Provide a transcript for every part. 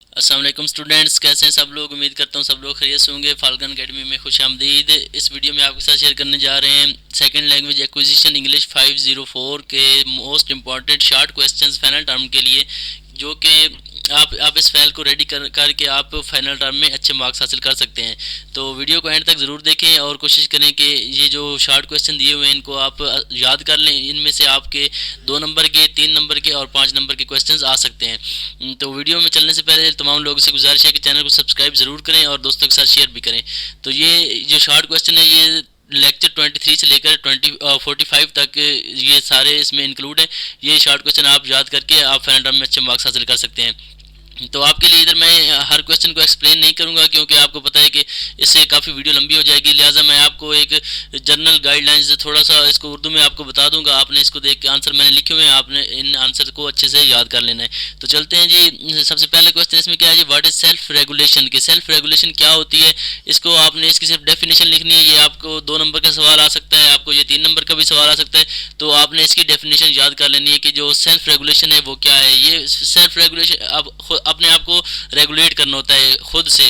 अस्सलाम वालेकुम स्टूडेंट्स, कैसे हैं सब लोग। उम्मीद करता हूँ सब लोग खैरियत से होंगे। फाल्कन एकेडमी में खुश आमदीद। इस वीडियो में आपके साथ शेयर करने जा रहे हैं सेकंड लैंग्वेज एक्विजिशन इंग्लिश 504 के most important short questions final term के लिए, जो कि आप इस फाइल को रेडी करके आप फाइनल टर्म में अच्छे मार्क्स हासिल कर सकते हैं। तो वीडियो को एंड तक ज़रूर देखें और कोशिश करें कि ये जो शॉर्ट क्वेश्चन दिए हुए हैं इनको आप याद कर लें। इनमें से आपके 2 नंबर के, 3 नंबर के और 5 नंबर के क्वेश्चंस आ सकते हैं। तो वीडियो में चलने से पहले तमाम लोगों से गुजारिश है कि चैनल को सब्सक्राइब ज़रूर करें और दोस्तों के साथ शेयर भी करें। तो ये जो शॉर्ट क्वेश्चन है ये लेक्चर 23 से लेकर 45 तक ये सारे इसमें इंक्लूड है। ये शॉर्ट क्वेश्चन आप याद करके आप फाइनल टर्म में अच्छे मार्क्स हासिल कर सकते हैं। तो आपके लिए इधर मैं हर क्वेश्चन को एक्सप्लेन नहीं करूंगा, क्योंकि आपको पता है कि इससे काफ़ी वीडियो लंबी हो जाएगी। लिहाजा मैं आपको एक जनरल गाइडलाइंस थोड़ा सा इसको उर्दू में आपको बता दूंगा। आपने इसको देख के आंसर मैंने लिखे हुए हैं, आपने इन आंसर को अच्छे से याद कर लेना है। तो चलते हैं जी। सबसे पहले क्वेश्चन इसमें क्या है जी, व्हाट इज सेल्फ रेगुलेशन। की सेल्फ रेगुलेशन क्या होती है, इसको आपने इसकी सिर्फ डेफिनेशन लिखनी है। ये आपको 2 नंबर का सवाल आ सकता है, आपको ये 3 नंबर का भी सवाल आ सकता है। तो आपने इसकी डेफिनेशन याद कर लेनी है कि जो सेल्फ रेगुलेशन है वो क्या है। ये सेल्फ रेगुलेशन अब अपने आप को रेगुलेट करना होता है खुद से।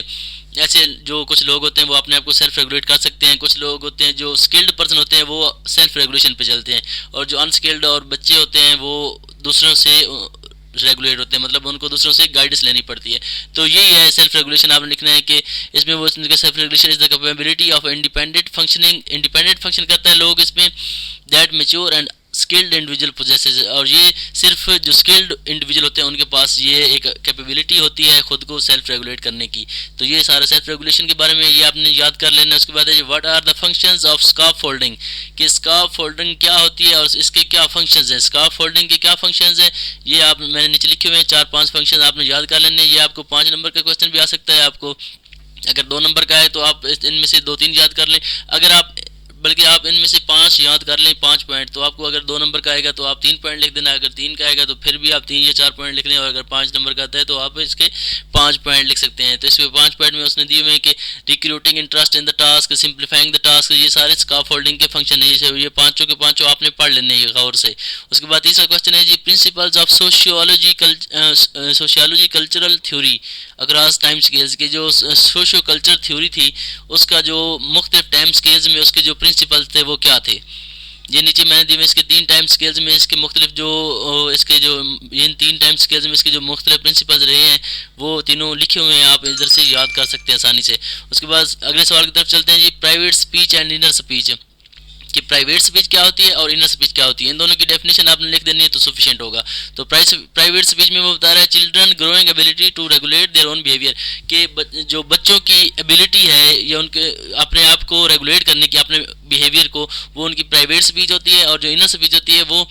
ऐसे जो कुछ लोग होते हैं वो अपने आप को सेल्फ रेगुलेट कर सकते हैं। कुछ लोग होते हैं जो स्किल्ड पर्सन होते हैं वो सेल्फ रेगुलेशन पे चलते हैं, और जो अनस्किल्ड और बच्चे होते हैं वो दूसरों से रेगुलेट होते हैं, मतलब उनको दूसरों से गाइडेंस लेनी पड़ती है। तो यही है सेल्फ रेगुलेशन। आपने लिखना है कि इसमें वो self regulation is the capability of independent functioning. Independent function करता है लोग इसमें, that mature and skilled individual possesses. और ये सिर्फ जो स्किल्ड इंडिविजुअल होते हैं उनके पास ये एक कैपेबिलिटी होती है खुद को सेल्फ रेगुलेट करने की। तो ये सारा सेल्फ रेगुलेशन के बारे में ये आपने याद कर लेना। उसके बाद है what are the functions of scarf folding. कि स्कार्फ फोल्डिंग क्या होती है और इसके क्या फंक्शंस हैं। स्कार्फ फोल्डिंग के क्या फंक्शंस हैं ये आप मैंने नीचे लिखे हुए हैं। 4-5 फंक्शन आपने याद कर लेने। ये आपको 5 नंबर का क्वेश्चन भी आ सकता है। आपको अगर 2 नंबर का है तो आप इनमें से 2-3 याद कर लें। अगर आप बल्कि आप इनमें से 5 याद कर लें, 5 पॉइंट। तो आपको अगर 2 नंबर का आएगा तो आप 3 पॉइंट लिख देना। अगर 3 का आएगा तो फिर भी आप 3 या 4 पॉइंट लिख लें। और अगर 5 नंबर का आता है तो आप इसके 5 पॉइंट लिख सकते हैं। तो इसमें 5 पॉइंट में उसने दिए हुए हैं कि recruiting interest in the task, simplifying the task. ये सारे स्काफ होल्डिंग के फंक्शन है। ये पांचों के पांचों आपने पढ़ लेने हैं गौर से। उसके बाद तीसरा क्वेश्चन है जी, principles of sociology cultural theory across time scales. की जो सोशियो कल्चर थ्योरी थी उसका जो मुख्तलिफ टाइम स्केल्स में उसके जो प्रिंसिपल्स थे वो क्या थे। ये नीचे मैंने दिए इसके 3 टाइम स्केल्स में इसके मुख्तलिफ जो इसके जो इन 3 टाइम स्केल्स में इसके जो मुख्तलिफ प्रिंसिपल्स रहे हैं वो तीनों लिखे हुए हैं। आप इधर से याद कर सकते हैं आसानी से। उसके बाद अगले सवाल की तरफ चलते हैं जी, private speech and inner speech. कि प्राइवेट स्पीच क्या होती है और इनर स्पीच क्या होती है, इन दोनों की डेफिनेशन आपने लिख देनी है तो सफिशिएंट होगा। तो प्राइवेट स्पीच में वो बता रहा है children growing ability to regulate their own behaviour. कि जो बच्चों की एबिलिटी है या उनके अपने आप को रेगुलेट करने की, अपने बिहेवियर को, वो उनकी प्राइवेट स्पीच होती है। और जो इनर स्पीच होती है वो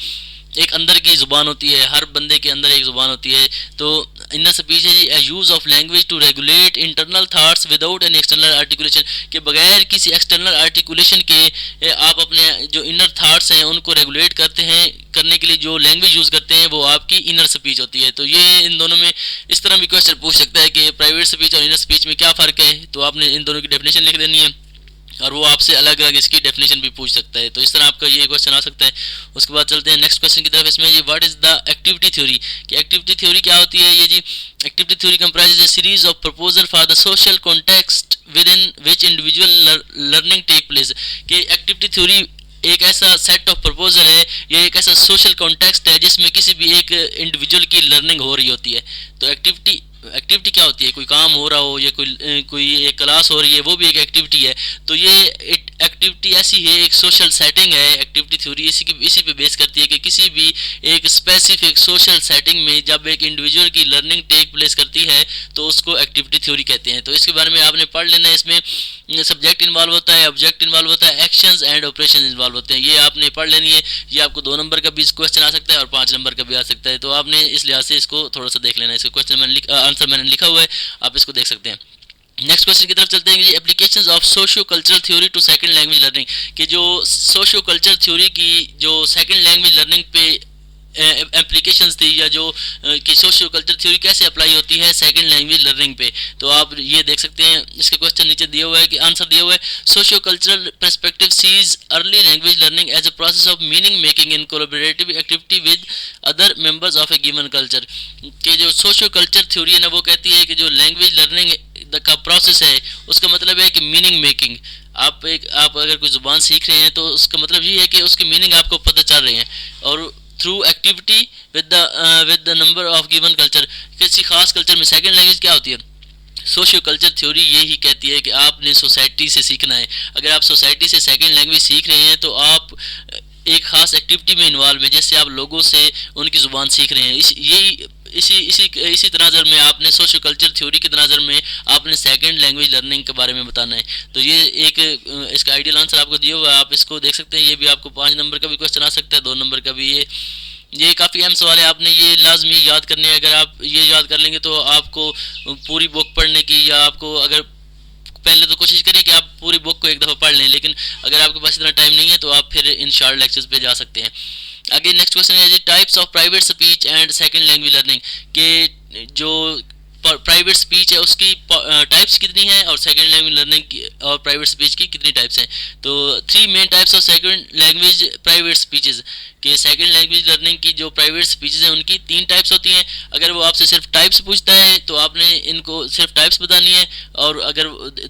एक अंदर की ज़ुबान होती है। हर बंदे के अंदर एक ज़ुबान होती है। तो इनर स्पीच है जी, use of language to regulate internal thoughts without an external articulation. के बगैर किसी एक्सटर्नल आर्टिकुलेशन के आप अपने जो इनर थाट्स हैं उनको रेगुलेट करते हैं। करने के लिए जो लैंग्वेज यूज़ करते हैं वो आपकी इनर स्पीच होती है। तो ये इन दोनों में इस तरह भी क्वेश्चन पूछ सकता है कि प्राइवेट स्पीच और इनर स्पीच में क्या फ़र्क है। तो आपने इन दोनों की डेफिनेशन लिख देनी है और वो आपसे अलग अलग इसकी डेफिनेशन भी पूछ सकता है। तो इस तरह आपका ये क्वेश्चन आ सकता है। उसके बाद चलते हैं नेक्स्ट क्वेश्चन की तरफ। इसमें ये what is the activity theory. कि एक्टिविटी थ्योरी क्या होती है। ये जी, activity theory comprises a series of proposal for the social context within which individual learning take place. कि एक्टिविटी थ्योरी एक ऐसा सेट ऑफ प्रपोजल है, ये एक ऐसा सोशल कॉन्टेक्स्ट है जिसमें किसी भी एक इंडिविजुअल की लर्निंग हो रही होती है। तो एक्टिविटी क्या होती है, कोई काम हो रहा हो या कोई एक क्लास हो रही है, वो भी एक एक्टिविटी है। तो ये एक्टिविटी ऐसी है, एक सोशल सेटिंग है। एक्टिविटी थ्योरी इसी पे बेस करती है कि किसी भी एक स्पेसिफिक सोशल सेटिंग में जब एक इंडिविजुअल की लर्निंग टेक प्लेस करती है तो उसको एक्टिविटी थ्योरी कहते हैं। तो इसके बारे में आपने पढ़ लेना है। इसमें सब्जेक्ट इन्वॉल्व होता है, ऑब्जेक्ट इन्वॉल्व होता है, एक्शंस एंड ऑपरेशन इन्वॉल्व होते हैं। ये आपने पढ़ लेनी है। ये आपको 2 नंबर का भी क्वेश्चन आ सकता है और 5 नंबर का भी आ सकता है। तो आपने इस लिहाज से इसको थोड़ा सा देख लेना है। इसका क्वेश्चन आंसर मैंने लिखा हुआ है, आप इसको देख सकते हैं। नेक्स्ट क्वेश्चन की तरफ चलते हैं। Applications of socio cultural theory to second language learning. कि जो सोशियो कल्चर थ्योरी की जो सेकंड लैंग्वेज लर्निंग पे एप्लीकेशंस थी, या जो कि सोशियो कल्चर थ्योरी कैसे अप्लाई होती है सेकंड लैंग्वेज लर्निंग पे। तो आप ये देख सकते हैं, इसके क्वेश्चन नीचे दिया हुआ है कि आंसर दिया हुआ है, socio cultural perspective sees early language learning as a process of meaning making in collaborative activity with other members of a given culture. कि जो सोशियो कल्चर थ्योरी है ना, वो कहती है कि जो लैंग्वेज लर्निंग का प्रोसेस है उसका मतलब है कि मीनिंग मेकिंग। आप अगर कोई ज़ुबान सीख रहे हैं तो उसका मतलब ये है कि उसकी मीनिंग आपको पता चल रही है, और through activity with the number of given culture. किसी खास कल्चर में सेकंड लैंग्वेज क्या होती है? सोशियो कल्चर थ्योरी यही कहती है कि आपने सोसाइटी से सीखना है। अगर आप सोसाइटी से सेकंड लैंग्वेज सीख रहे हैं तो आप एक खास एक्टिविटी में इन्वॉल्व है, जैसे आप लोगों से उनकी ज़ुबान सीख रहे हैं। इसी तनाज़र में आपने सोशियो कल्चर थ्योरी के तनाज़र में आपने सेकंड लैंग्वेज लर्निंग के बारे में बताना है। तो ये एक इसका आइडियल आंसर आपको दिया हुआ है, आप इसको देख सकते हैं। ये भी आपको 5 नंबर का भी क्वेश्चन आ सकता है, 2 नंबर का भी। ये काफ़ी अहम सवाल है, आपने ये लाजमी याद करने हैं। अगर आप ये याद कर लेंगे तो आपको पूरी बुक पढ़ने की, या आपको अगर पहले तो कोशिश करिए कि आप पूरी बुक को एक दफ़ा पढ़ लें, लेकिन अगर आपके पास इतना टाइम नहीं है तो आप फिर इन शॉर्ट लेक्चर्स पे जा सकते हैं। आगे नेक्स्ट क्वेश्चन है types of private speech and second language learning. के जो प्राइवेट स्पीच है उसकी टाइप्स कितनी है, और सेकंड लैंग्वेज लर्निंग की और प्राइवेट स्पीच की कितनी टाइप्स हैं? तो 3 main types of second language private speeches. कि सेकंड लैंग्वेज लर्निंग की जो प्राइवेट स्पीचेस हैं उनकी 3 टाइप्स होती हैं। अगर वो आपसे सिर्फ टाइप्स पूछता है तो आपने इनको सिर्फ टाइप्स बतानी है, और अगर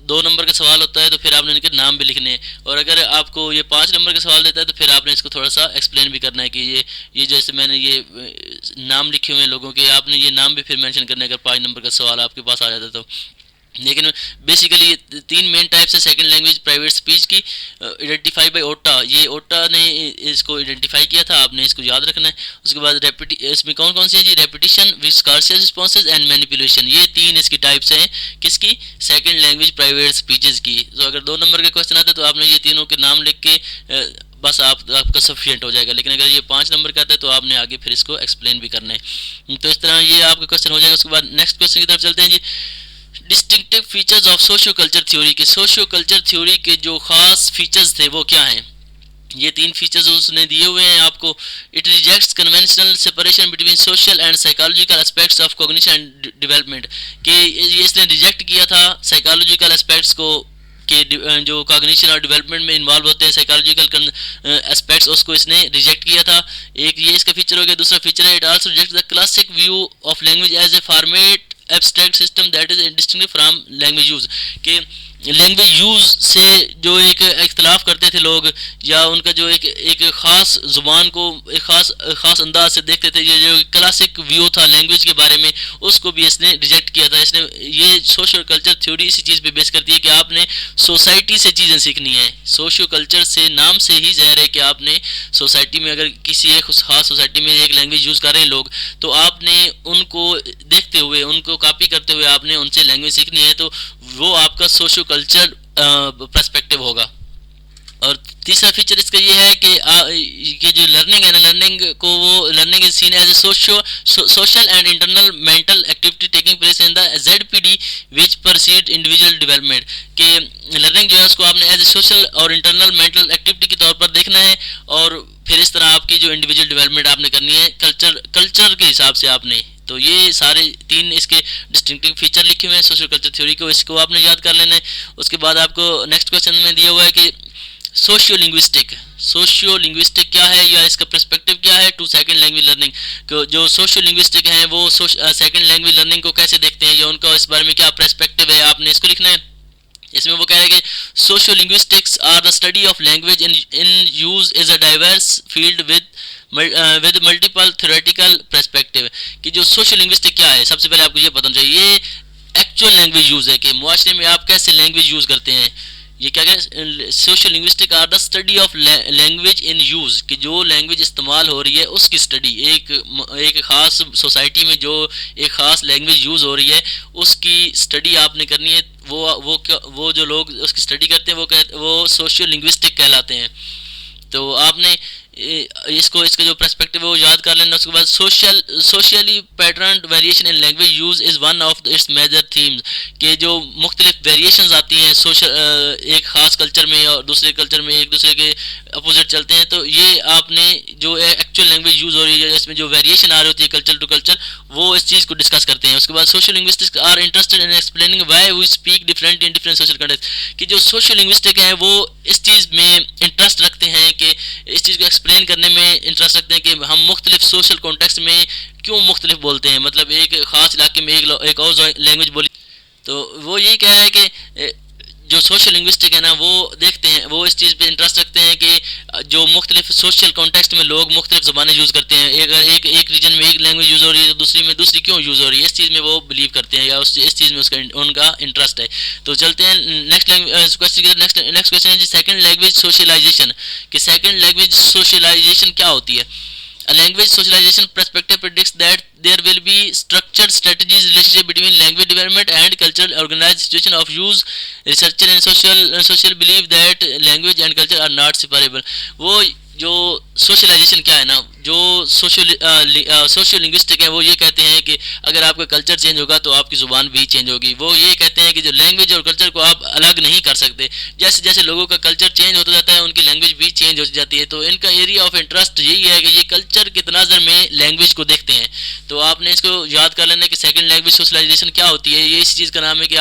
2 नंबर का सवाल होता है तो फिर आपने इनके नाम भी लिखने हैं, और अगर आपको ये 5 नंबर का सवाल देता है तो फिर आपने इसको थोड़ा सा एक्सप्लेन भी करना है कि ये जैसे मैंने ये नाम लिखे हुए हैं लोगों के, आपने ये नाम भी फिर मेंशन करना है अगर 5 नंबर का सवाल आपके पास आ जाता तो। लेकिन बेसिकली 3 मेन टाइप्स है सेकंड लैंग्वेज प्राइवेट स्पीच की। आइडेंटिफाई बाय ओटा, ये ओटा ने इसको आइडेंटिफाई किया था, आपने इसको याद रखना है। उसके बाद इसमें कौन कौन सी है जी? Repetition, discursive responses and manipulation. ये 3 इसकी टाइप्स हैं, किसकी? सेकंड लैंग्वेज प्राइवेट स्पीचेस की। तो अगर 2 नंबर के क्वेश्चन आता है तो आपने ये तीनों के नाम लिख के बस आपका सफिशिएंट हो जाएगा। लेकिन अगर ये 5 नंबर का आता है तो आपने आगे फिर इसको एक्सप्लेन भी करना है। तो इस तरह ये आपका क्वेश्चन हो जाएगा। उसके बाद नेक्स्ट क्वेश्चन की तरफ चलते हैं जी। Distinctive features of socio culture theory के, सोशियो कल्चर थ्योरी के जो खास फीचर्स थे वो क्या हैं? ये 3 फीचर्स उसने दिए हुए हैं आपको। It rejects conventional separation between social and psychological aspects of cognition and development. कि ये इसने रिजेक्ट किया था साइकोलॉजिकल एस्पेक्ट्स को, के जो कॉग्निशन और डेवलपमेंट में इन्वॉल्व होते हैं साइकोलॉजिकल एस्पेक्ट्स, उसको इसने रिजेक्ट किया था। एक ये इसका फीचर हो गया। दूसरा फीचर है it also rejects the classic view of language as a format abstract system that is distinct from language use. के लैंग्वेज यूज से जो एक इख्तलाफ करते थे लोग, या उनका जो एक ख़ास ज़ुबान को एक ख़ास अंदाज से देखते थे, ये जो क्लासिक व्यू था लैंग्वेज के बारे में, उसको भी इसने रिजेक्ट किया था। इसने ये सोशियो कल्चर थ्योरी इसी चीज़ पे बेस करती है कि आपने सोसाइटी से चीज़ें सीखनी है। सोशियो कल्चर से नाम से ही ज़ाहिर है कि आपने सोसाइटी में, अगर किसी एक ख़ास सोसाइटी में एक लैंग्वेज यूज़ कर रहे हैं लोग, तो आपने उनको देखते हुए, उनको कॉपी करते हुए आपने उनसे लैंग्वेज सीखनी है। तो वो आपका सोशियो कल्चर पर्सपेक्टिव होगा। और तीसरा फीचर इसका ये है कि जो लर्निंग है ना, लर्निंग को वो learning is seen as a social and internal mental activity taking place in the ZPD which precedes individual development. कि लर्निंग जो है उसको आपने एज ए सोशल और इंटरनल मेंटल एक्टिविटी के तौर पर देखना है, और फिर इस तरह आपकी जो इंडिविजुअल डेवलपमेंट आपने करनी है कल्चर के हिसाब से आपने। तो ये सारे 3 इसके डिस्टिंक्टिव फीचर लिखे हुए हैं सोशल कल्चर थ्योरी को, इसको आपने याद कर लेना है। उसके बाद आपको नेक्स्ट क्वेश्चन में दिया हुआ है कि सोशियो लिंग्विस्टिक क्या है, या इसका पर्सपेक्टिव क्या है टू सेकंड लैंग्वेज लर्निंग। जो सोशियो लिंग्विस्टिक हैं वो सेकंड लैंग्वेज लर्निंग को कैसे देखते हैं, या उनका इस बारे में क्या पर्सपेक्टिव है, आपने इसको लिखना है। इसमें वो कह रहे हैं कि socio linguistics are the study of language in use is a diverse field with multiple theoretical perspective. कि जो सोशल लिंग्विस्टिक क्या है, सबसे पहले आपको ये पता चाहिए ये एक्चुअल लैंग्वेज यूज़ है कि मुआशरे में आप कैसे लैंग्वेज यूज़ करते हैं। ये क्या कहते, social linguistic are the study of language in use, कि जो लैंग्वेज इस्तेमाल हो रही है उसकी स्टडी, एक ख़ास सोसाइटी में जो एक ख़ास लैंग्वेज यूज़ हो रही है उसकी स्टडी आपने करनी है। वो जो लोग उसकी स्टडी करते हैं वो सोशियो लिंग्विस्टिक कहलाते हैं। तो आपने इसको इसका जो पर्सपेक्टिव है वो याद कर लेना। उसके बाद socially pattern variation in language use is one of its major themes, कि जो मुख्तलिफ वेरिएशंस आती हैं एक ख़ास कल्चर में और दूसरे कल्चर में एक दूसरे के अपोजिट चलते हैं, तो ये आपने जो एक्चुअल लैंग्वेज यूज़ हो रही है इसमें जो वेरिएशन आ रही होती है कल्चर टू कल्चर, वो इस चीज़ को डिस्कस करते हैं। उसके बाद social linguistics are interested in explaining why we speak different in different social context, कि जो सोशल लिंग्विस्टिक है वो इस चीज़ में इंटरेस्ट रखते हैं, कि इस चीज़ को एक्सप्लेन करने में इंटरेस्ट रखते हैं कि हम मुख्तलिफ सोशल कॉन्टेक्स्ट में क्यों मुख्तलिफ बोलते हैं। मतलब एक ख़ास इलाके में एक और लैंग्वेज बोली, तो वो यही कह रहा है कि जो सोशल लिंग्विस्टिक है ना वो देखते हैं, वो इस चीज़ पे इंटरेस्ट रखते हैं कि जो मुख्तलिफ सोशल कॉन्टेक्स्ट में लोग मुख्तलिफ ज़बानें यूज़ करते हैं, अगर एक रीजन में एक लैंग्वेज यूज़ हो रही है तो दूसरी में दूसरी क्यों यूज़ हो रही है, इस चीज़ में वो बिलीव करते हैं या इस चीज़ में उनका इंटरेस्ट है। तो चलते हैं नेक्स्ट क्वेश्चन। नेक्स्ट क्वेश्चन है जी सेकंड लैंग्वेज सोशलाइजेशन, कि सेकंड लैंग्वेज सोशलाइजेशन क्या होती है। A language socialization perspective predicts that there will be structured strategies relationship between language development and cultural organized situation of use. Researcher and social believe that language and culture are not separable. वो जो socialisation क्या है ना, जो social linguistic है वो ये कहते हैं कि अगर आपका कल्चर चेंज होगा तो आपकी ज़ुबान भी चेंज होगी। वो ये कहते हैं कि जो लैंग्वेज और कल्चर को आप अलग नहीं कर सकते, जैसे जैसे लोगों का कल्चर चेंज होता जाता है उनकी लैंग्वेज भी चेंज हो जाती है। तो इनका एरिया ऑफ इंटरेस्ट यही है कि ये कल्चर के तनाज़र में लैंग्वेज को देखते हैं। तो आपने इसको याद कर लेना कि सेकेंड लैंग्वेज सोशलाइजेशन क्या होती है, ये इस चीज़ का नाम है कि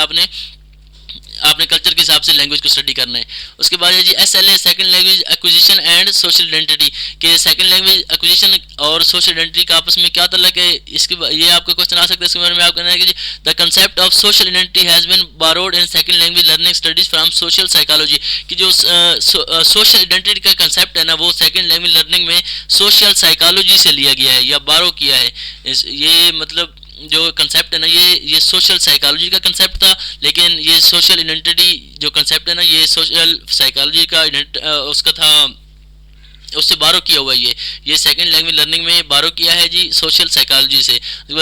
आपने कल्चर के हिसाब से लैंग्वेज को स्टडी करना है। उसके बाद है जी SLA second language acquisition and social identity, के सेकंड लैंग्वेज एक्विजिशन और सोशल आइडेंटिटी का आपस में क्या ताल्लुक है। ये आपका क्वेश्चन आ सकता है। इसके बारे में आप कहना है कि the concept of social identity has been borrowed in second language learning studies from social psychology, कि जो सोशल आइडेंटिटी का कंसेप्ट है ना वो सेकंड लैंग्वेज लर्निंग में सोशल साइकोलॉजी से लिया गया है या बारो किया है। ये मतलब जो कंसेप्ट है ना ये सोशल साइकोलॉजी का कंसेप्ट था, लेकिन ये सोशल आइडेंटिटी जो कंसेप्ट है ना ये सोशल साइकोलॉजी का उसका था, उससे बारो किया हुआ है। ये सेकंड लैंग्वेज लर्निंग में बारो किया है जी सोशल साइकोलॉजी से।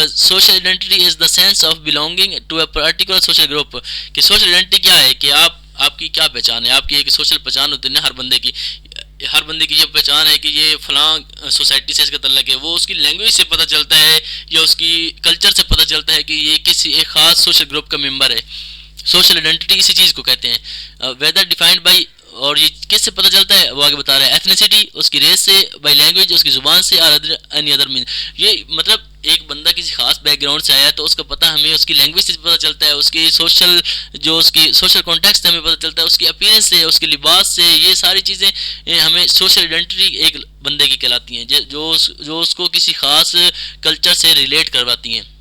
Social identity is the sense of belonging to a particular social group, कि सोशल आइडेंटिटी क्या है कि आपकी क्या पहचान है, आपकी एक सोशल पहचान होती है ना हर बंदे की ये पहचान है कि ये फलां सोसाइटी से इसका तल्लक है। वो उसकी लैंग्वेज से पता चलता है या उसकी कल्चर से पता चलता है कि ये किसी एक ख़ास सोशल ग्रुप का मेंबर है। सोशल आइडेंटिटी इसी चीज़ को कहते हैं। वेदर डिफाइंड बाई, और ये किससे पता चलता है वो आगे बता रहा है, एथनिसिटी उसकी रेस से, बाई लैंग्वेज उसकी ज़ुबान से, और एनी अदर मीन। ये मतलब एक बंदा किसी खास बैकग्राउंड से आया तो उसका पता हमें उसकी लैंग्वेज से पता चलता है, उसकी उसकी सोशल कॉन्टेक्स्ट से हमें पता चलता है, उसकी अपीयरेंस से, उसके लिबास से। ये सारी चीज़ें हमें सोशल आइडेंटिटी एक बंदे की कहलाती हैं जो उसको किसी खास कल्चर से रिलेट करवाती हैं।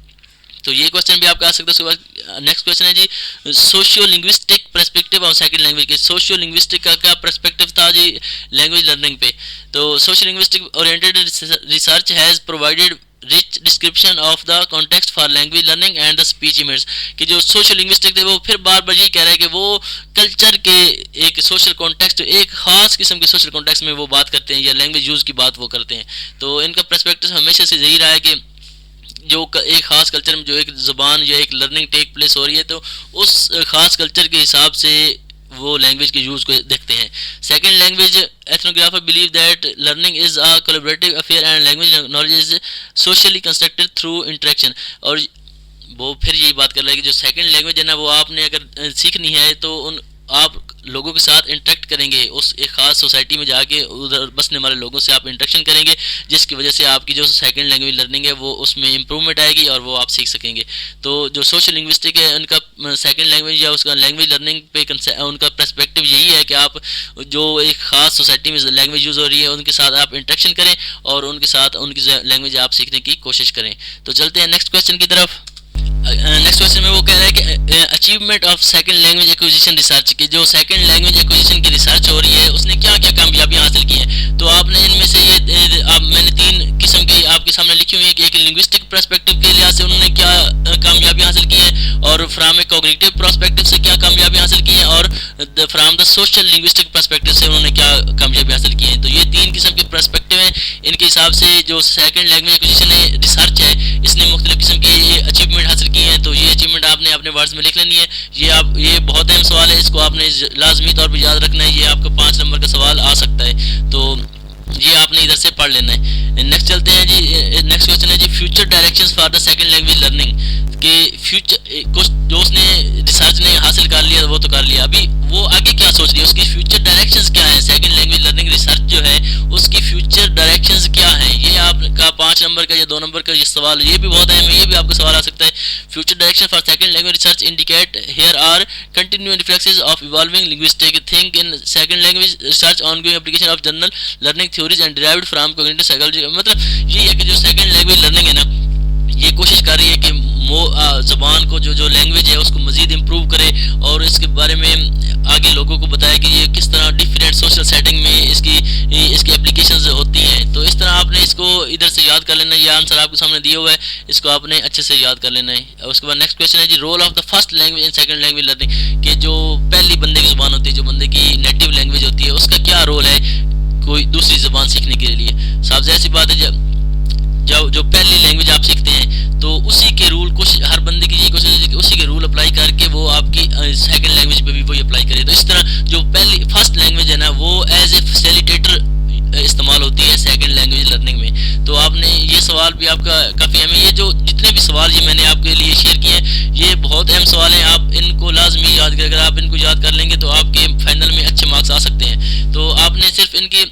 तो ये क्वेश्चन भी आपका आ सकता है। उसके बाद नेक्स्ट क्वेश्चन है जी socio linguistic perspective on second language के। सोशियो लिंग्विस्टिक का क्या पर्सपेक्टिव था जी लैंग्वेज लर्निंग पे। तो socio linguistic oriented research has provided rich description of the context for language learning and the speech image, कि जो सोशल लिंग्विस्टिक थे वो फिर बार बार ये कह रहा है कि वो कल्चर के एक सोशल कॉन्टेक्स्ट, एक खास किस्म के सोशल कॉन्टेक्स्ट में वो बात करते हैं या लैंग्वेज यूज़ की बात वो करते हैं। तो इनका पर्सपेक्टिव हमेशा से यही रहा है कि जो एक ख़ास कल्चर में जो एक ज़ुबान या एक लर्निंग टेक प्लेस हो रही है तो उस ख़ास कल्चर के हिसाब से वो लैंग्वेज के यूज़ को देखते हैं। Second language ethnographer believe that learning is a collaborative affair and language knowledge is socially constructed through interaction, और वो फिर यही बात कर रहा है कि जो सेकंड लैंग्वेज है ना वो आपने अगर सीखनी है तो आप लोगों के साथ इंटरेक्ट करेंगे, उस एक ख़ास सोसाइटी में जाके उधर बसने वाले लोगों से आप इंटरेक्शन करेंगे, जिसकी वजह से आपकी जो सेकंड लैंग्वेज लर्निंग है वो उसमें इम्प्रूवमेंट आएगी और वो आप सीख सकेंगे। तो जो सोशल लिंग्विस्टिक है उनका सेकंड लैंग्वेज या उसका लैंग्वेज लर्निंग पे उनका पर्सपेक्टिव यही है कि आप जो एक ख़ास सोसाइटी में लैंग्वेज यूज़ हो रही है उनके साथ आप इंटरेक्शन करें और उनके साथ उनकी लैंग्वेज आप सीखने की कोशिश करें। तो चलते हैं नेक्स्ट क्वेश्चन की तरफ। नेक्स्ट क्वेश्चन में वो कह रहा है कि achievement of second language acquisition research की, जो सेकंड लैंग्वेज एक्विजिशन की रिसर्च हो रही है उसने क्या क्या कामयाबियां हासिल की हैं। तो आपने इनमें से मैंने 3 किस्म की आपके सामने लिखी हुई है कि एक लिंग्विस्टिक पर्सपेक्टिव के लिहाज से उन्होंने क्या कामयाबी हासिल की है, और फ्राम ए कॉग्निटिव पर्सपेक्टिव से क्या कामयाबी हासिल की है, और from the social linguistic perspective से उन्होंने क्या कामयाबी हासिल की है। तो ये 3 किस्म के पर्सपेक्टिव हैं। इनके हिसाब से जो सेकंड लैंग्वेज एक्विजिशन रिसर्च है इसने मुख्तलिफ किस्म की अचीवमेंट हासिल की है। तो ये अचीवमेंट आपने अपने वर्ड्स में लिख लेनी है। ये बहुत अहम सवाल है, इसको आपने लाजमी तौर पर याद रखना है। ये आपका 5 नंबर का सवाल आ सकता है। तो ये आपने इधर से पढ़ लेना है। नेक्स्ट चलते हैं जी, नेक्स्ट क्वेश्चन है जी, future directions for the second language learning के फ्यूचर कुछ जो उसने रिसर्च ने हासिल कर लिया वो तो कर लिया, अभी वो आगे क्या सोच रही है, उसकी फ्यूचर डायरेक्शंस क्या है, सेकंड लैंग्वेज लर्निंग रिसर्च जो है उसकी फ्यूचर डायरेक्शंस क्या है। ये आपका 5 नंबर का या 2 नंबर का ये सवाल, ये भी बहुत अहम है, ये भी आपको सवाल आ सकता है। Future direction for second language research indicate here are continuing reflexes of evolving linguistic think in second language research ongoing application of general learning theories and derived from cognitive psychology. मतलब ये है कि जो सेकंड लैंग्वेज लर्निंग है ना, ये कोशिश कर रही है कि ज़बान को जो लैंग्वेज है उसको मज़ीद इम्प्रूव करे और इसके बारे में आगे लोगों को बताया कि ये किस तरह डिफरेंट सोशल सेटिंग में इसकी एप्लीकेशंस होती हैं। तो इस तरह आपने इसको इधर से याद कर लेना है, ये आंसर आपके सामने दिया हुआ है, इसको आपने अच्छे से याद कर लेना है। उसके बाद नेक्स्ट क्वेश्चन है जी, role of the first language in second language learning के जो पहली बंदे की ज़ुबान होती है, जो बंदे की नेटिव लैंग्वेज होती है, उसका क्या रोल है कोई दूसरी ज़बान सीखने के लिए। साफ ज़ाहिर सी बात है, जो पहली लैंग्वेज आप सीखते हैं तो उसी के रूल कुछ हर बंदे की ये कोशिश है कि उसी के रूल अप्लाई करके वो आपकी सेकंड लैंग्वेज पे भी वही अप्लाई करे। तो इस तरह जो पहली फर्स्ट लैंग्वेज है ना, वो एज ए फैसिलिटेटर इस्तेमाल होती है सेकंड लैंग्वेज लर्निंग में। तो आपने ये सवाल भी आपका काफ़ी अहम है। ये जो जितने भी सवाल ये मैंने आपके लिए शेयर किए हैं ये बहुत अहम सवाल हैं, आप इनको लाजमी याद करें। अगर आप इनको याद कर लेंगे तो आपके फाइनल में अच्छे मार्क्स आ सकते हैं। तो आपने सिर्फ इनके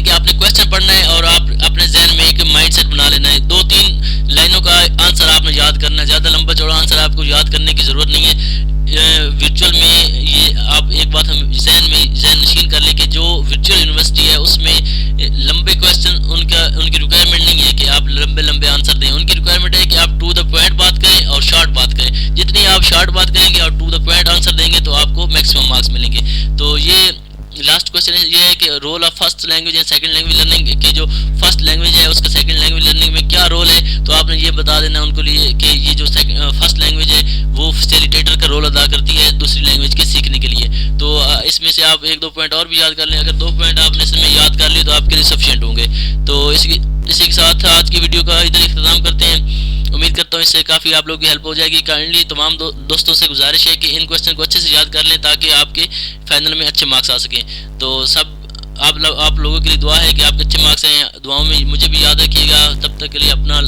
आपने क्वेश्चन पढ़ना है और आप अपने जहन में एक माइंडसेट बना लेना है। 2-3 लाइनों का आंसर आपने याद करना है, ज़्यादा लंबा चौड़ा आंसर आपको याद करने की ज़रूरत नहीं है। वर्चुअल में ये आप एक बात हम जहन नशीन कर ले कि जो वर्चुअल यूनिवर्सिटी है उसमें लंबे क्वेश्चन उनकी रिक्वायरमेंट नहीं है कि आप लंबे लंबे आंसर दें। उनकी रिक्वायरमेंट है कि आप टू द पॉइंट बात करें और शॉर्ट बात करें। जितनी आप शॉर्ट बात करेंगे और टू द पॉइंट आंसर देंगे तो आपको मैक्सिमम मार्क्स मिलेंगे। तो ये लास्ट क्वेश्चन ये है कि role of first language and second language learning की जो फर्स्ट लैंग्वेज है उसका सेकंड लैंग्वेज लर्निंग में क्या रोल है। तो आपने ये बता देना उनको लिए कि ये जो फर्स्ट लैंग्वेज है वो फैसिलिटेटर का रोल अदा करती है दूसरी लैंग्वेज के सीखने के लिए। तो इसमें से आप 1-2 पॉइंट और भी याद कर लें। अगर 2 पॉइंट आपने इसमें याद कर लिए तो आपके लिए सफिशिएंट होंगे। तो इसी के साथ आज की वीडियो का इधर इख्तिताम करते हैं। उम्मीद करता हूँ इससे काफ़ी आप लोगों की हेल्प हो जाएगी। काइंडली तमाम दोस्तों से गुजारिश है कि इन क्वेश्चन को अच्छे से याद कर लें ताकि आपके फाइनल में अच्छे मार्क्स आ सकें। तो सब आप लोगों के लिए दुआ है कि आपके अच्छे मार्क्स हैं। दुआओं में मुझे भी याद रखिएगा। तब तक के लिए अपना